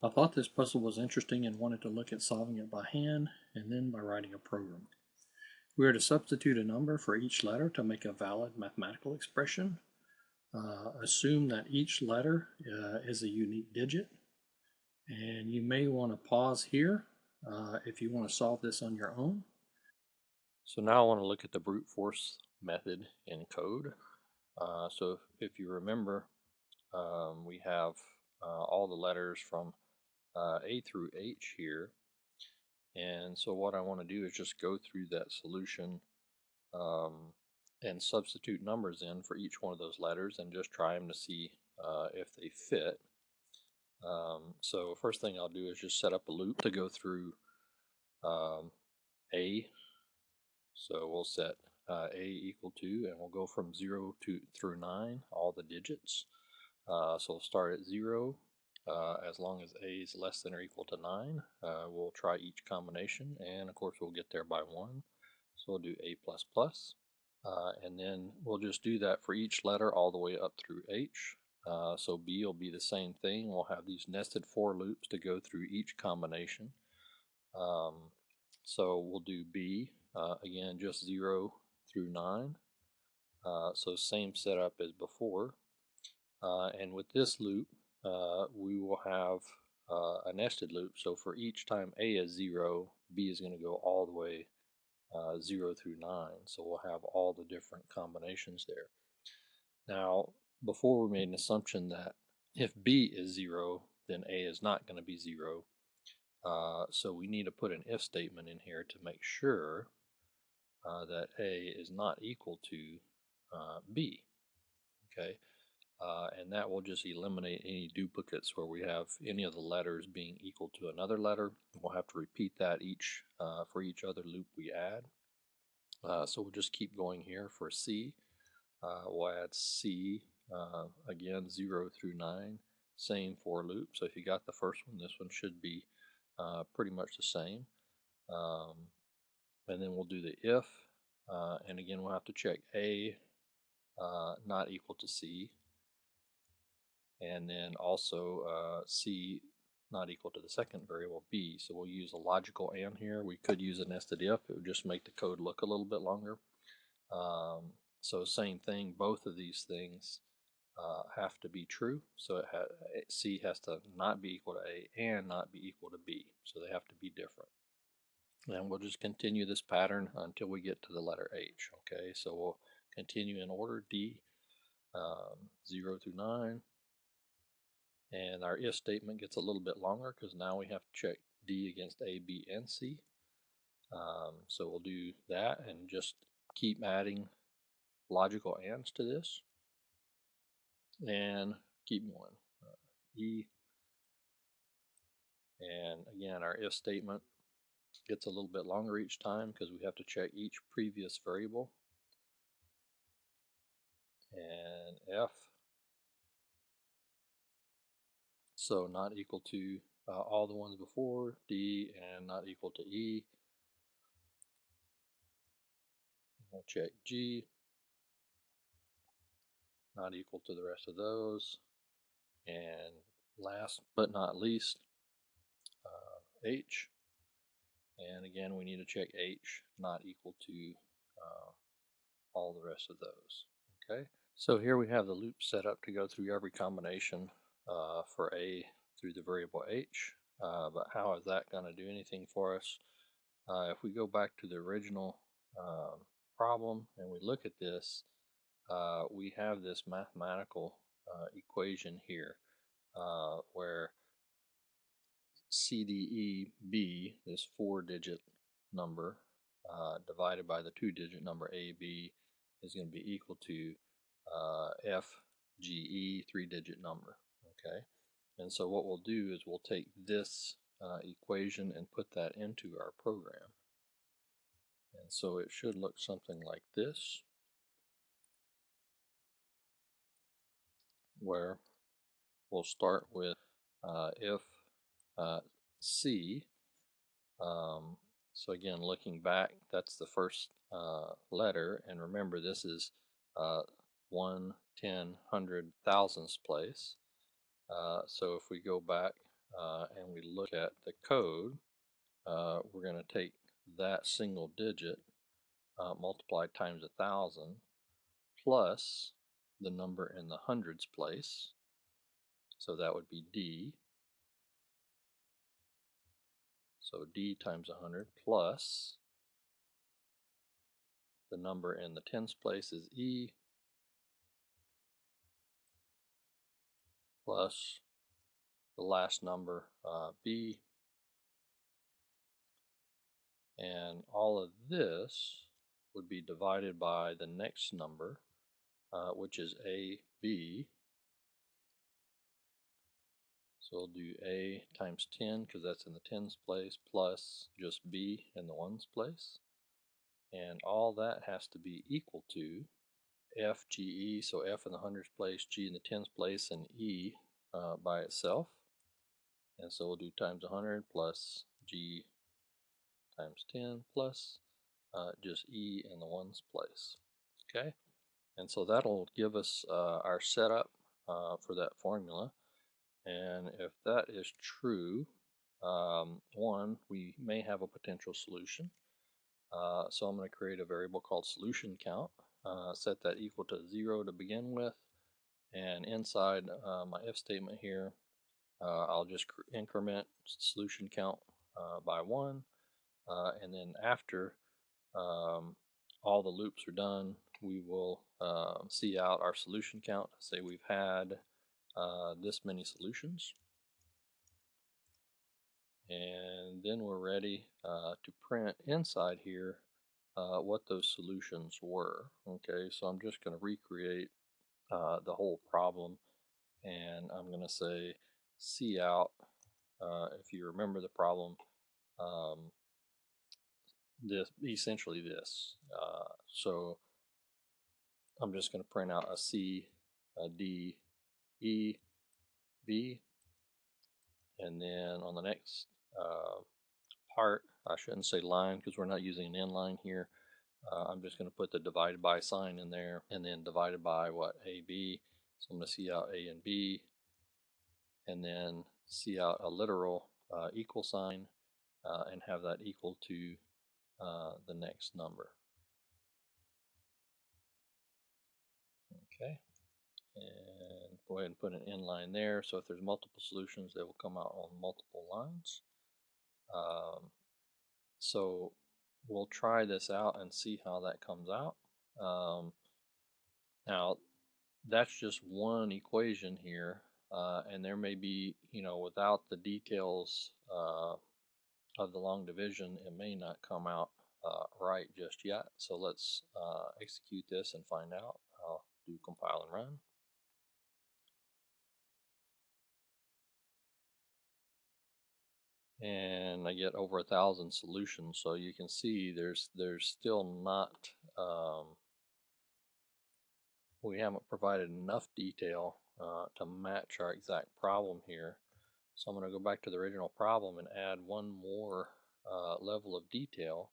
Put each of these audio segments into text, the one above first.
I thought this puzzle was interesting and wanted to look at solving it by hand and then by writing a program. We are to substitute a number for each letter to make a valid mathematical expression. Assume that each letter is a unique digit, and you may want to pause here if you want to solve this on your own. So now I want to look at the brute force method in code. So if you remember, we have all the letters from A through H here. And so what I want to do is just go through that solution and substitute numbers in for each one of those letters and just try them to see if they fit. So first thing I'll do is just set up a loop to go through A. So we'll set A equal to, and we'll go from 0 through 9, all the digits. So we'll start at 0. As long as A is less than or equal to 9, we'll try each combination, and of course we'll get there by 1. So we'll do A++, and then we'll just do that for each letter all the way up through H. So B will be the same thing. We'll have these nested for loops to go through each combination. So we'll do B, again, just 0 through 9. So same setup as before. And with this loop, we will have a nested loop. So for each time A is 0, B is going to go all the way 0 through 9. So we'll have all the different combinations there. Now, before we made an assumption that if B is 0, then A is not going to be 0. So we need to put an if statement in here to make sure that A is not equal to B. Okay, and that will just eliminate any duplicates where we have any of the letters being equal to another letter. We'll have to repeat that for each other loop we add. So we'll just keep going here for C. We'll add C, again, 0 through 9, same for loop. So if you got the first one, this one should be pretty much the same. And then we'll do the if, and again we'll have to check A not equal to C, and then also C not equal to the second variable B. So we'll use a logical and here. We could use a nested if. It would just make the code look a little bit longer. So same thing, both of these things have to be true. So C has to not be equal to A and not be equal to B. So they have to be different. And we'll just continue this pattern until we get to the letter H. Okay, so we'll continue in order D, 0 through 9. And our if statement gets a little bit longer because now we have to check D against A, B, and C. So we'll do that and just keep adding logical ands to this and keep going. E, and again our if statement gets a little bit longer each time because we have to check each previous variable. And F, so not equal to all the ones before, D, and not equal to E. We'll check G, not equal to the rest of those. And last but not least, H. And again, we need to check H not equal to all the rest of those. Okay, so here we have the loop set up to go through every combination for A through the variable H. But how is that going to do anything for us? If we go back to the original problem and we look at this, we have this mathematical equation here where CDEB, this 4-digit number, divided by the 2-digit number AB is going to be equal to FGE, 3-digit number. Okay, and so what we'll do is we'll take this equation and put that into our program. And so it should look something like this, where we'll start with if C. So again, looking back, that's the first letter, and remember this is 1, 10, 100, thousandths place. So if we go back and we look at the code, we're going to take that single digit multiplied times 1,000 plus the number in the hundreds place. So that would be D. So D times 100 plus the number in the tens place is E plus the last number B. And all of this would be divided by the next number, which is AB. So we'll do A times 10 because that's in the tens place plus just B in the ones place. And all that has to be equal to FGE, so F in the hundreds place, G in the tens place, and E by itself. And so we'll do times 100 plus G times 10 plus just E in the ones place. Okay, and so that'll give us our setup for that formula. And if that is true, one, we may have a potential solution. So I'm going to create a variable called solution count, set that equal to 0 to begin with, and inside my if statement here, I'll just increment solution count by 1, and then after all the loops are done, we will see out our solution count. Say we've had this many solutions, and then we're ready to print inside here what those solutions were. Okay, so I'm just going to recreate the whole problem, and I'm going to say cout. If you remember the problem, this essentially this. So I'm just going to print out a C, a D, E, B, and then on the next part, I shouldn't say line because we're not using an inline here. I'm just going to put the divided by sign in there, and then divided by what, AB. So I'm going to see out A and B, and then see out a literal equal sign, and have that equal to the next number. Okay, and go ahead and put an inline there. So if there's multiple solutions, they will come out on multiple lines. So we'll try this out and see how that comes out. Now that's just one equation here, and there may be, without the details of the long division, it may not come out right just yet. So let's execute this and find out. I'll do compile and run. And I get over 1,000 solutions. So you can see there's still not, we haven't provided enough detail to match our exact problem here. So I'm going to go back to the original problem and add one more level of detail,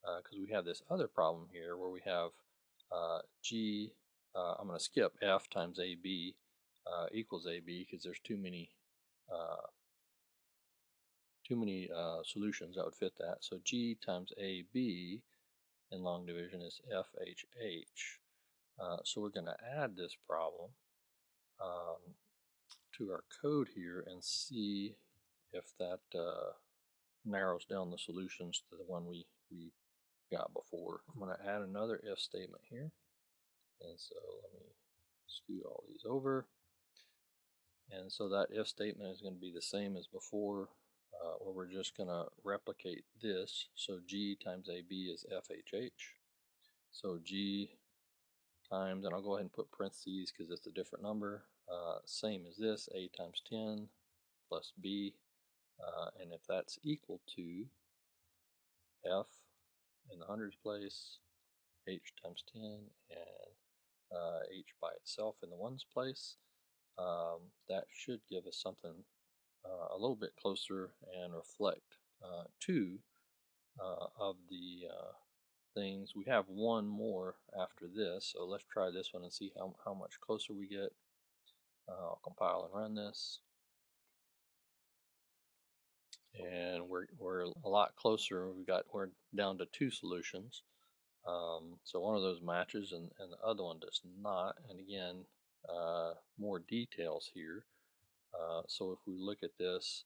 because we have this other problem here where we have G, I'm going to skip F times AB equals AB because there's too many solutions that would fit that. So G times AB in long division is FHH. So we're going to add this problem to our code here and see if that narrows down the solutions to the one we got before. I'm going to add another if statement here. And so let me scoot all these over. And so that if statement is going to be the same as before, where we're just going to replicate this. So G times AB is FHH. So G times, and I'll go ahead and put parentheses because it's a different number, same as this, A times 10 plus B, and if that's equal to F in the hundreds place, H times 10, and H by itself in the ones place, that should give us something a little bit closer and reflect two of the things. We have one more after this, so let's try this one and see how much closer we get. I'll compile and run this. and we're a lot closer. We're down to 2 solutions. So one of those matches and the other one does not. And again, more details here. So if we look at this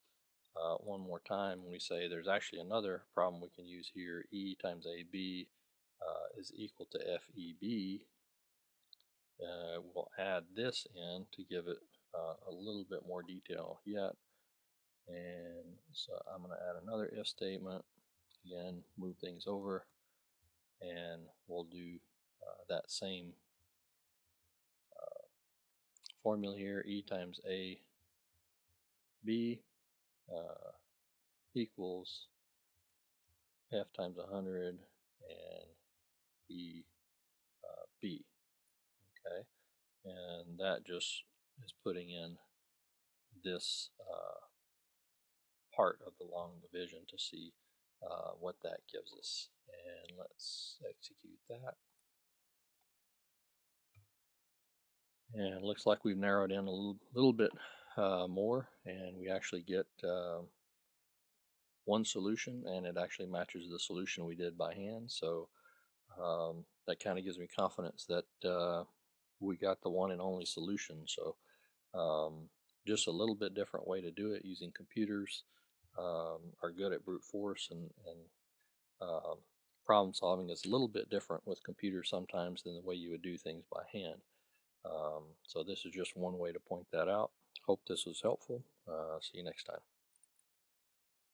one more time, we say there's actually another problem we can use here. E times AB is equal to FEB. We'll add this in to give it a little bit more detail yet. And so I'm going to add another if statement. Again, move things over, and we'll do that same formula here. E times A B equals F times 100 and E B. Okay, and that just is putting in this part of the long division to see what that gives us. And let's execute that. And it looks like we've narrowed in a little bit more, and we actually get one solution, and it actually matches the solution we did by hand. So that kind of gives me confidence that we got the one and only solution. So just a little bit different way to do it using computers. Are good at brute force, and problem solving is a little bit different with computers sometimes than the way you would do things by hand. So this is just one way to point that out. Hope this was helpful. See you next time.